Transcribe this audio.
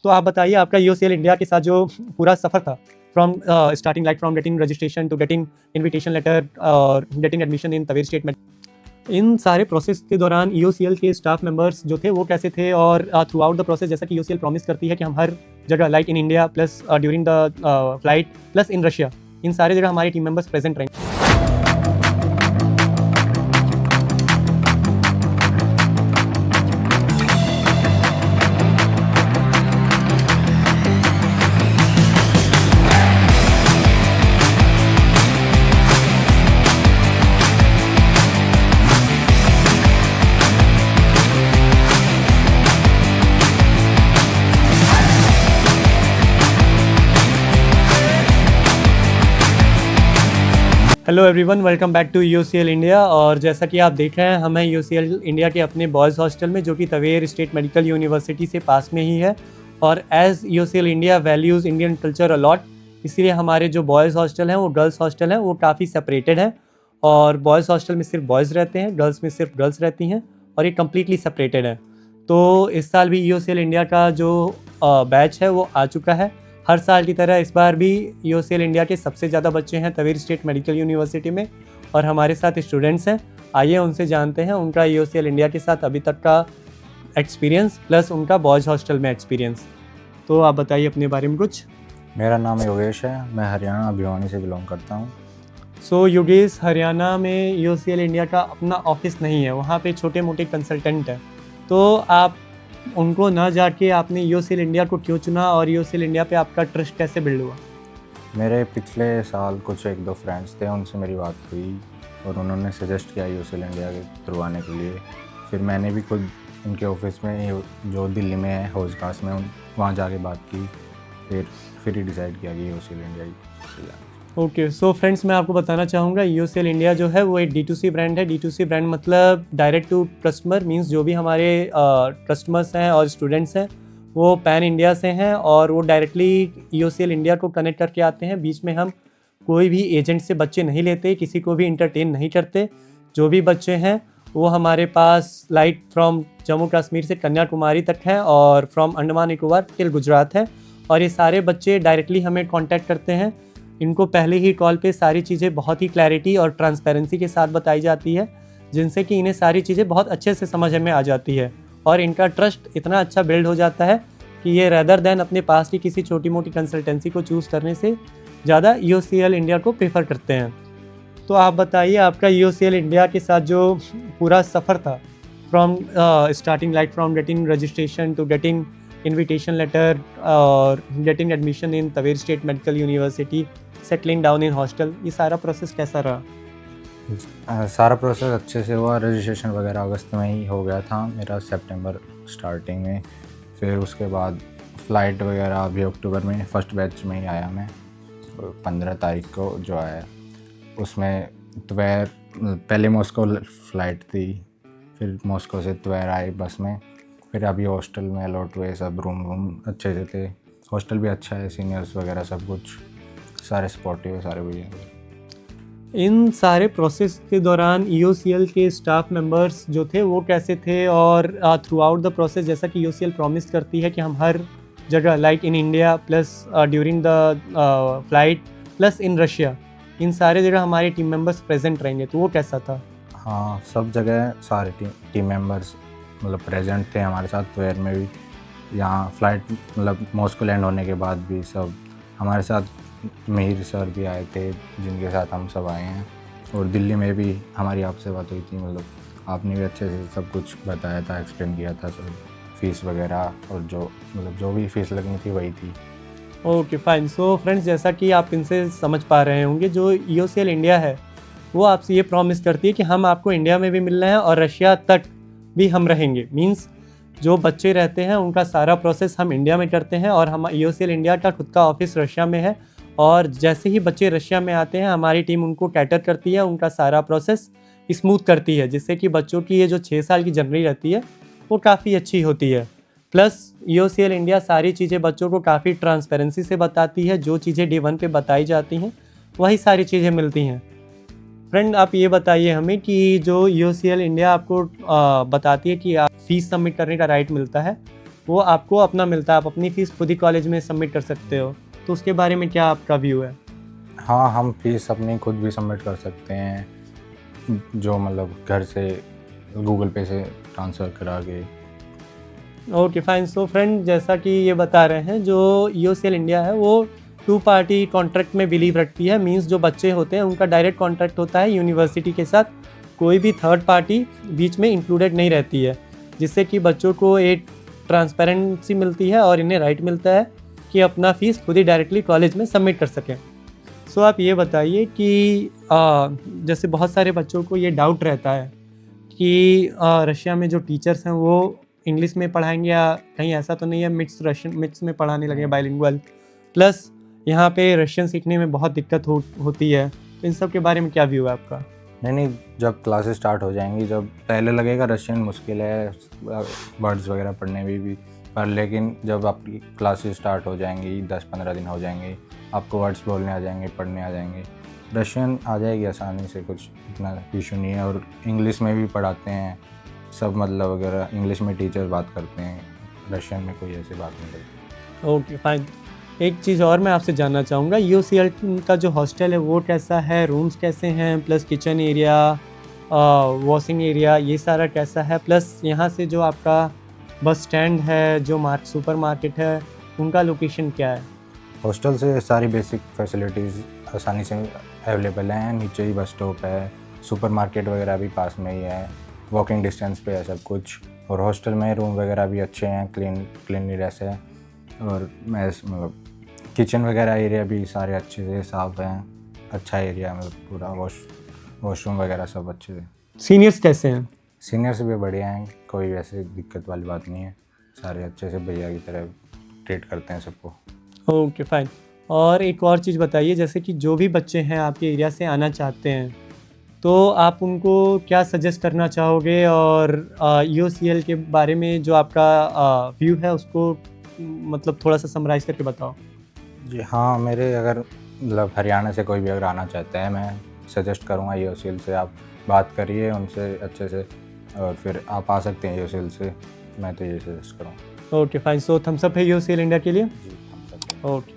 तो आप बताइए आपका यूसीएल इंडिया के साथ जो पूरा सफ़र था from starting like from getting registration to getting invitation letter और getting admission in Tver state में, इन सारे प्रोसेस के दौरान ईओसीएल के स्टाफ मेंबर्स जो थे वो कैसे थे, और थ्रू आउट द प्रोसेस जैसा कि ईओसीएल प्रॉमिस करती है कि हम हर जगह like in India plus during the flight plus in Russia, इन सारे जगह हमारे टीम मेंबर्स प्रेजेंट रहेंगे। Hello everyone, welcome back to UCL India. और जैसा कि आप देख रहे हैं, हम हैं यूसीएल इंडिया के अपने बॉयज़ हॉस्टल में, जो कि तवेर स्टेट मेडिकल यूनिवर्सिटी से पास में ही है। और as UCL India values Indian culture a lot, इसलिए हमारे जो बॉयज़ हॉस्टल हैं वो गर्ल्स हॉस्टल हैं वो काफ़ी सेपरेटेड हैं। और बॉयज़ हॉस्टल में सिर्फ बॉयज़ रहते हैं, गर्ल्स में सिर्फ गर्ल्स रहती हैं, और ये कम्प्लीटली सेपरेटेड है। तो इस साल भी यूसीएल इंडिया का जो बैच है वो आ चुका है। हर साल की तरह इस बार भी यूसीएल इंडिया के सबसे ज़्यादा बच्चे हैं तवेर स्टेट मेडिकल यूनिवर्सिटी में, और हमारे साथ स्टूडेंट्स हैं। आइए उनसे जानते हैं उनका यूसीएल इंडिया के साथ अभी तक का एक्सपीरियंस प्लस उनका बॉयज़ हॉस्टल में एक्सपीरियंस। तो आप बताइए अपने बारे में कुछ। मेरा नाम योगेश है, मैं हरियाणा भिवानी से बिलोंग करता हूँ। सो योगेश, हरियाणा में यूसीएल इंडिया का अपना ऑफिस नहीं है, वहाँ पे छोटे मोटे कंसल्टेंट हैं। तो आप उनको ना जाके आपने यूसीएल इंडिया को क्यों चुना, और यूसीएल इंडिया पे आपका ट्रस्ट कैसे बिल्ड हुआ? मेरे पिछले साल कुछ एक दो फ्रेंड्स थे, उनसे मेरी बात हुई और उन्होंने सजेस्ट किया यूसीएल इंडिया के थ्रू आने के लिए। फिर मैंने भी खुद इनके ऑफिस में जो दिल्ली में है हौज खास में, वहाँ जाके बात की। फिर ही डिसाइड किया कि यूसीएल इंडिया ही। ओके, सो फ्रेंड्स, मैं आपको बताना चाहूँगा यूसीएल इंडिया जो है वो एक D2C ब्रांड है। D2C ब्रांड मतलब डायरेक्ट टू कस्टमर, मींस जो भी हमारे कस्टमर्स हैं और स्टूडेंट्स हैं वो पैन इंडिया से हैं, और वो डायरेक्टली यूसीएल इंडिया को कनेक्ट करके आते हैं। बीच में हम कोई भी एजेंट से बच्चे नहीं लेते, किसी को भी इंटरटेन नहीं करते। जो भी बच्चे हैं वो हमारे पास लाइक फ्रॉम जम्मू कश्मीर से कन्याकुमारी तक हैं, और फ्रॉम अंडमान निकोबार टिल गुजरात है। और ये सारे बच्चे डायरेक्टली हमें कॉन्टैक्ट करते हैं। इनको पहले ही कॉल पे सारी चीज़ें बहुत ही क्लैरिटी और ट्रांसपेरेंसी के साथ बताई जाती है, जिनसे कि इन्हें सारी चीज़ें बहुत अच्छे से समझ में आ जाती है, और इनका ट्रस्ट इतना अच्छा बिल्ड हो जाता है कि ये रेदर देन अपने पास की किसी छोटी मोटी कंसल्टेंसी को चूज़ करने से ज़्यादा यूसीएल इंडिया को प्रेफर करते हैं। तो आप बताइए आपका यूसीएल इंडिया के साथ जो पूरा सफ़र था from starting like from getting registration to getting invitation letter और getting admission in Tver state medical university, settling down in hostel, ये सारा प्रोसेस कैसा रहा? सारा प्रोसेस अच्छे से हुआ। रजिस्ट्रेशन वगैरह अगस्त में ही हो गया था मेरा, सितंबर स्टार्टिंग में। फिर उसके बाद फ़्लाइट वगैरह अभी अक्टूबर में फर्स्ट बैच में ही आया मैं, 15 तारीख को जो आया। उसमें तवेर, पहले मॉस्को फ़्लाइट थी, फिर मॉस्को से तवेर आए बस में। फिर अभी हॉस्टल में अलॉट हुए, सब रूम अच्छे से थे। हॉस्टल भी अच्छा है, सीनियर्स वगैरह सब कुछ सारे सपोर्टिव है, सारे भैया। इन सारे प्रोसेस के दौरान यूसीएल के स्टाफ मेंबर्स जो थे वो कैसे थे, और थ्रू आउट द प्रोसेस जैसा कि यूसीएल प्रॉमिस करती है कि हम हर जगह like in India plus during the flight plus in Russia, इन सारे जगह हमारे टीम मेंबर्स प्रेजेंट रहेंगे, तो वो कैसा था? हाँ, सब जगह सारे टीम मेंबर्स मतलब प्रेजेंट थे हमारे साथ। तवेर में भी, यहाँ फ़्लाइट मतलब मॉस्को लैंड होने के बाद भी सब हमारे साथ। मिहिर सर भी आए थे, जिनके साथ हम सब आए हैं। और दिल्ली में भी हमारी आपसे बात हुई थी, मतलब आपने भी अच्छे से सब कुछ बताया था, एक्सप्लेन किया था सब, फ़ीस वगैरह, और जो भी फ़ीस लगनी थी वही थी। Okay fine. सो फ्रेंड्स, जैसा कि आप इनसे समझ पा रहे होंगे, जो यूसीएल इंडिया है वो आपसे ये प्रॉमिस करती है कि हम आपको इंडिया में भी मिल रहे हैं और रशिया तक भी हम रहेंगे। मींस जो बच्चे रहते हैं उनका सारा प्रोसेस हम इंडिया में करते हैं, और हम यूसीएल इंडिया का खुद का ऑफिस रशिया में है। और जैसे ही बच्चे रशिया में आते हैं, हमारी टीम उनको कैटर करती है, उनका सारा प्रोसेस स्मूथ करती है, जिससे कि बच्चों की ये जो 6 साल की जर्नी रहती है वो काफ़ी अच्छी होती है। प्लस यूसीएल इंडिया सारी चीज़ें बच्चों को काफ़ी ट्रांसपेरेंसी से बताती है। जो चीज़ें डे 1 पे बताई जाती हैं वही सारी चीज़ें मिलती हैं। फ्रेंड, आप ये बताइए हमें कि जो यूसीएल इंडिया आपको बताती है कि आप फीस सबमिट करने का राइट मिलता है, वो आपको अपना मिलता है, आप अपनी फ़ीस खुद ही कॉलेज में सबमिट कर सकते हो। तो उसके बारे में क्या आपका व्यू है? हाँ, हम फीस अपनी खुद भी सबमिट कर सकते हैं, जो मतलब घर से गूगल पे से ट्रांसफ़र करा के। Okay fine. सो फ्रेंड, जैसा कि ये बता रहे हैं, जो यूसीएल इंडिया है वो 2 पार्टी कॉन्ट्रैक्ट में बिलीव रखती है। मींस जो बच्चे होते हैं उनका डायरेक्ट कॉन्ट्रैक्ट होता है यूनिवर्सिटी के साथ, कोई भी थर्ड पार्टी बीच में इंक्लूडेड नहीं रहती है, जिससे कि बच्चों को एक ट्रांसपेरेंसी मिलती है और इन्हें राइट मिलता है कि अपना फ़ीस खुद ही डायरेक्टली कॉलेज में सबमिट कर सकें। सो आप ये बताइए कि जैसे बहुत सारे बच्चों को ये डाउट रहता है कि रशिया में जो टीचर्स हैं वो इंग्लिश में पढ़ाएंगे, या कहीं ऐसा तो नहीं है मिक्स में पढ़ाने लगे बाइलिंगुअल, प्लस यहाँ पे रशियन सीखने में बहुत दिक्कत होती है। तो इन सब के बारे में क्या व्यू है आपका? नहीं, जब क्लासेस स्टार्ट हो जाएंगी, जब पहले लगेगा रशियन मुश्किल है वर्ड्स वगैरह पढ़ने में भी, पर लेकिन जब आपकी क्लासेस स्टार्ट हो जाएंगी, 10-15 दिन हो जाएंगे, आपको वर्ड्स बोलने आ जाएंगे, पढ़ने आ जाएंगे, रशियन आ जाएगी आसानी से, कुछ इतना इशू नहीं है। और इंग्लिश में भी पढ़ाते हैं सब, मतलब वगैरह इंग्लिश में टीचर बात करते हैं, रशियन में कोई ऐसी बात नहीं करती। Okay fine. एक चीज़ और मैं आपसे जानना चाहूँगा, यूसीएल का जो हॉस्टल है वो कैसा है, रूम्स कैसे हैं, plus kitchen area, washing area, ये सारा कैसा है, प्लस यहाँ से जो आपका बस स्टैंड है, जो सुपर मार्केट है, उनका लोकेशन क्या है? हॉस्टल से सारी बेसिक फैसिलिटीज़ आसानी से अवेलेबल हैं, नीचे ही बस स्टॉप है, सुपर मार्केट वगैरह भी पास में ही है, वॉकिंग डिस्टेंस पे है सब कुछ। और हॉस्टल में रूम वगैरह भी अच्छे हैं, क्लीनलीनेस है, और मैस मतलब किचन वगैरह एरिया भी सारे अच्छे से साफ़ हैं, अच्छा एरिया, मतलब पूरा वॉशरूम वगैरह सब अच्छे से। सीनियर्स कैसे हैं? सीनियर्स भी बढ़िया हैं, कोई वैसे दिक्कत वाली बात नहीं है, सारे अच्छे से भैया की तरह ट्रीट करते हैं सबको। Okay fine. और एक और चीज़ बताइए, जैसे कि जो भी बच्चे हैं आपके एरिया से आना चाहते हैं, तो आप उनको क्या सजेस्ट करना चाहोगे, और यूसीएल के बारे में जो आपका व्यू है उसको मतलब थोड़ा सा समराइज़ करके बताओ। जी हाँ, मेरे अगर मतलब हरियाणा से कोई भी अगर आना चाहता है, मैं सजेस्ट करूँगा यूसीएल से आप बात करिए उनसे अच्छे से, और फिर आप आ सकते हैं यूसीएल से, मैं तो ये सजेस्ट करूँगा। Okay fine. सो थम्स अप है यूसीएल इंडिया के लिए। जी, हम सब। ओके।